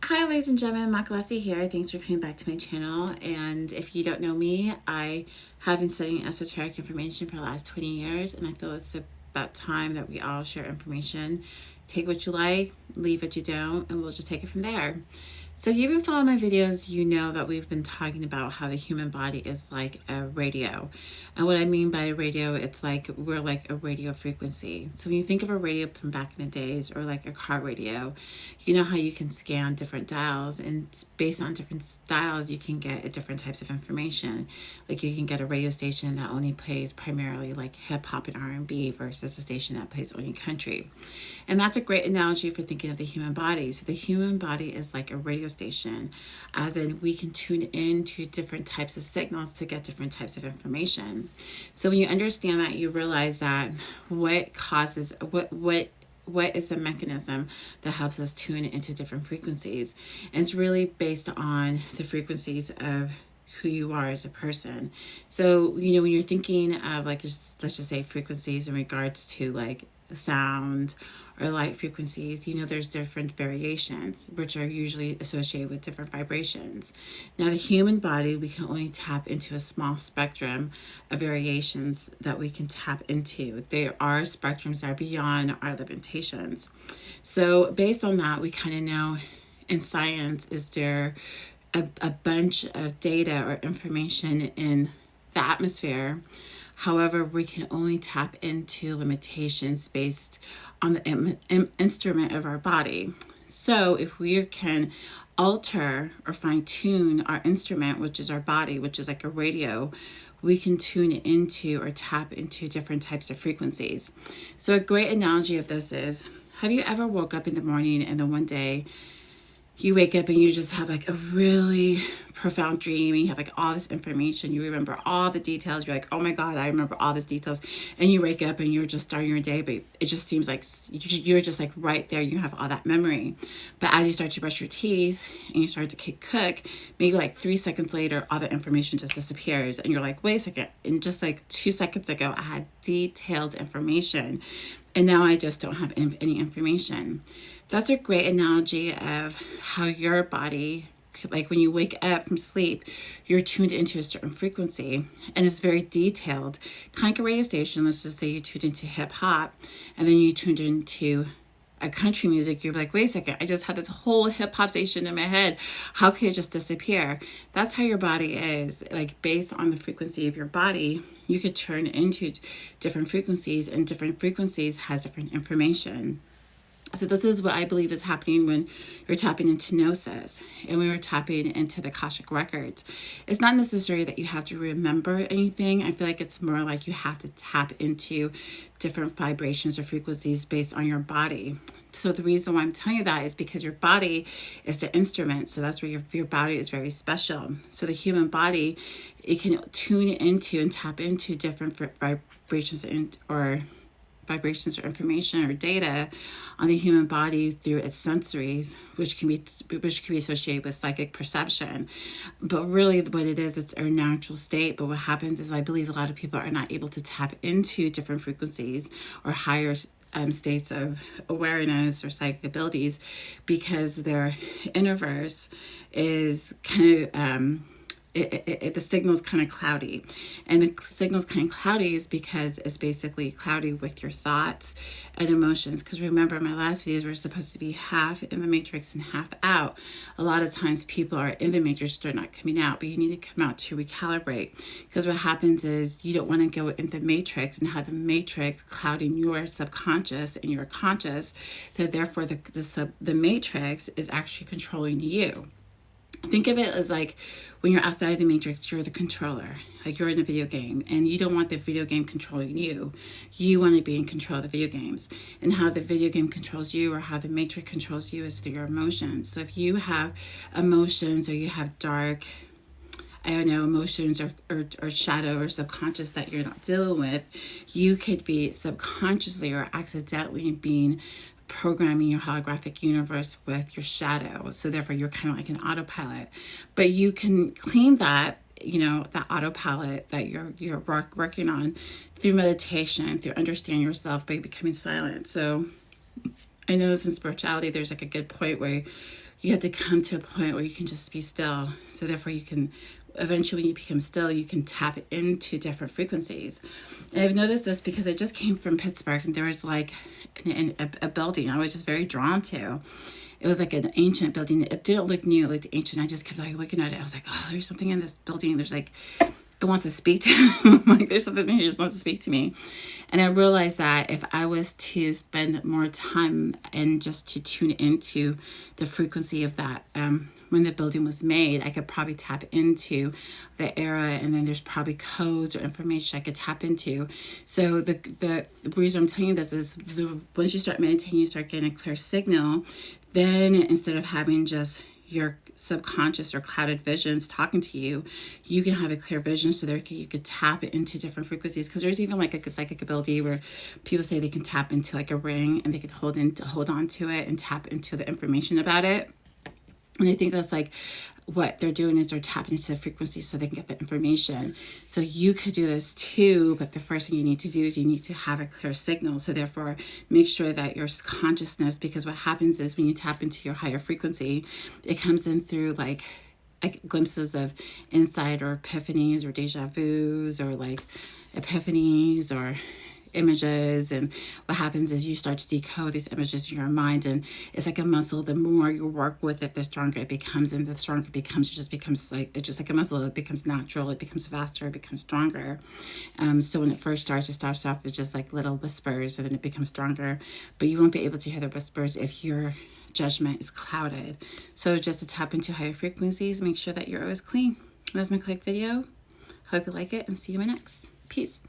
Hi ladies and gentlemen, Makalasi here. Thanks for coming back to my channel. And if you don't know me, I have been studying esoteric information for the last 20 years, and I feel it's about time that we all share information. Take what you like, leave what you don't, and we'll just take it from there. So if you've been following my videos, you know that we've been talking about how the human body is like a radio. And what I mean by a radio, it's like we're like a radio frequency. So when you think of a radio from back in the days, or like a car radio, you know how you can scan different dials, and based on different dials, you can get different types of information. Like you can get a radio station that only plays primarily like hip hop and R&B versus a station that plays only country. And that's a great analogy for thinking of the human body. So the human body is like a radio station, as in we can tune into different types of signals to get different types of information. So when you understand that, you realize that what is the mechanism that helps us tune into different frequencies. And it's really based on the frequencies of who you are as a person. So, when you're thinking of like, let's just say frequencies in regards to like sound or light frequencies, there's different variations, which are usually associated with different vibrations. Now, the human body, we can only tap into a small spectrum of variations that we can tap into. There are spectrums that are beyond our limitations. So based on that, we kind of know in science, is there a bunch of data or information in the atmosphere. However, we can only tap into limitations based on the instrument of our body. So if we can alter or fine tune our instrument, which is our body, which is like a radio, we can tune into or tap into different types of frequencies. So a great analogy of this is, have you ever woke up in the morning and then one day you wake up and you just have like a really profound dream, and you have like all this information, you remember all the details, you're like, oh my God, I remember all these details, and you wake up and you're just starting your day, but it just seems like you're just like right there, you have all that memory. But as you start to brush your teeth and you start to cook, maybe like 3 seconds later, all the information just disappears, and you're like, wait a second, and just like 2 seconds ago, I had detailed information, and now I just don't have any information. That's a great analogy of how your body, like when you wake up from sleep, you're tuned into a certain frequency, and it's very detailed. Kind of like a radio station, let's just say you tuned into hip hop, and then you tuned into a country music, you're like, wait a second, I just had this whole hip hop station in my head. How could it just disappear? That's how your body is. Like based on the frequency of your body, you could turn into different frequencies, and different frequencies has different information. So this is what I believe is happening when you're tapping into Gnosis and when you're tapping into the Akashic Records. It's not necessary that you have to remember anything. I feel like it's more like you have to tap into different vibrations or frequencies based on your body. So the reason why I'm telling you that is because your body is the instrument. So that's where your body is very special. So the human body, it can tune into and tap into different vibrations or information or data on the human body through its sensories, which can be associated with psychic perception. But really what it is, it's our natural state. But what happens is, I believe a lot of people are not able to tap into different frequencies or higher states of awareness or psychic abilities, because their universe is kind of the signal's kind of cloudy. And the signal's kind of cloudy is because it's basically cloudy with your thoughts and emotions. Because remember, my last videos were supposed to be half in the matrix and half out. A lot of times people are in the matrix, they're not coming out, but you need to come out to recalibrate. Because what happens is, you don't want to go in the matrix and have the matrix clouding your subconscious and your conscious, that therefore the matrix is actually controlling you. Think of it as like when you're outside the matrix, you're the controller. Like you're in a video game, and you don't want the video game controlling you. You want to be in control of the video games. And how the video game controls you, or how the matrix controls you, is through your emotions. So if you have emotions, or you have dark, emotions or shadow or subconscious that you're not dealing with, you could be subconsciously or accidentally being programming your holographic universe with your shadow. So therefore you're kind of like an autopilot. But you can clean that, that autopilot that you're working on through meditation, through understanding yourself by becoming silent. So I know in spirituality, there's like a good point where you have to come to a point where you can just be still. So therefore you can, eventually when you become still, you can tap into different frequencies. And I've noticed this because I just came from Pittsburgh, and there was like a building I was just very drawn to. It was like an ancient building. It didn't look new, it looked ancient. I just kept like looking at it. I was like, oh, there's something in this building. There's like, it wants to speak to me. Like there's something here that just wants to speak to me. And I realized that if I was to spend more time and just to tune into the frequency of that, when the building was made, I could probably tap into the era, and then there's probably codes or information I could tap into. So the reason I'm telling you this is once you start meditating, you start getting a clear signal. Then instead of having just your subconscious or clouded visions talking to you, you can have a clear vision, so there you could tap into different frequencies. Because there's even like a psychic ability where people say they can tap into like a ring, and they can hold on to it and tap into the information about it. And I think that's like what they're doing is they're tapping into the frequency so they can get the information. So you could do this too, but the first thing you need to do is you need to have a clear signal. So therefore, make sure that your consciousness, because what happens is when you tap into your higher frequency, it comes in through like glimpses of insight or epiphanies or deja vus or like epiphanies or images. And what happens is you start to decode these images in your mind, and it's like a muscle. The more you work with it, the stronger it becomes, and the stronger it becomes, it's just like a muscle. It becomes natural, it becomes faster, it becomes stronger. So when it starts off with just like little whispers, and then it becomes stronger, but you won't be able to hear the whispers if your judgment is clouded. So just to tap into higher frequencies, make sure that you're always clean. That's my quick video. Hope you like it, and see you in my next. Peace.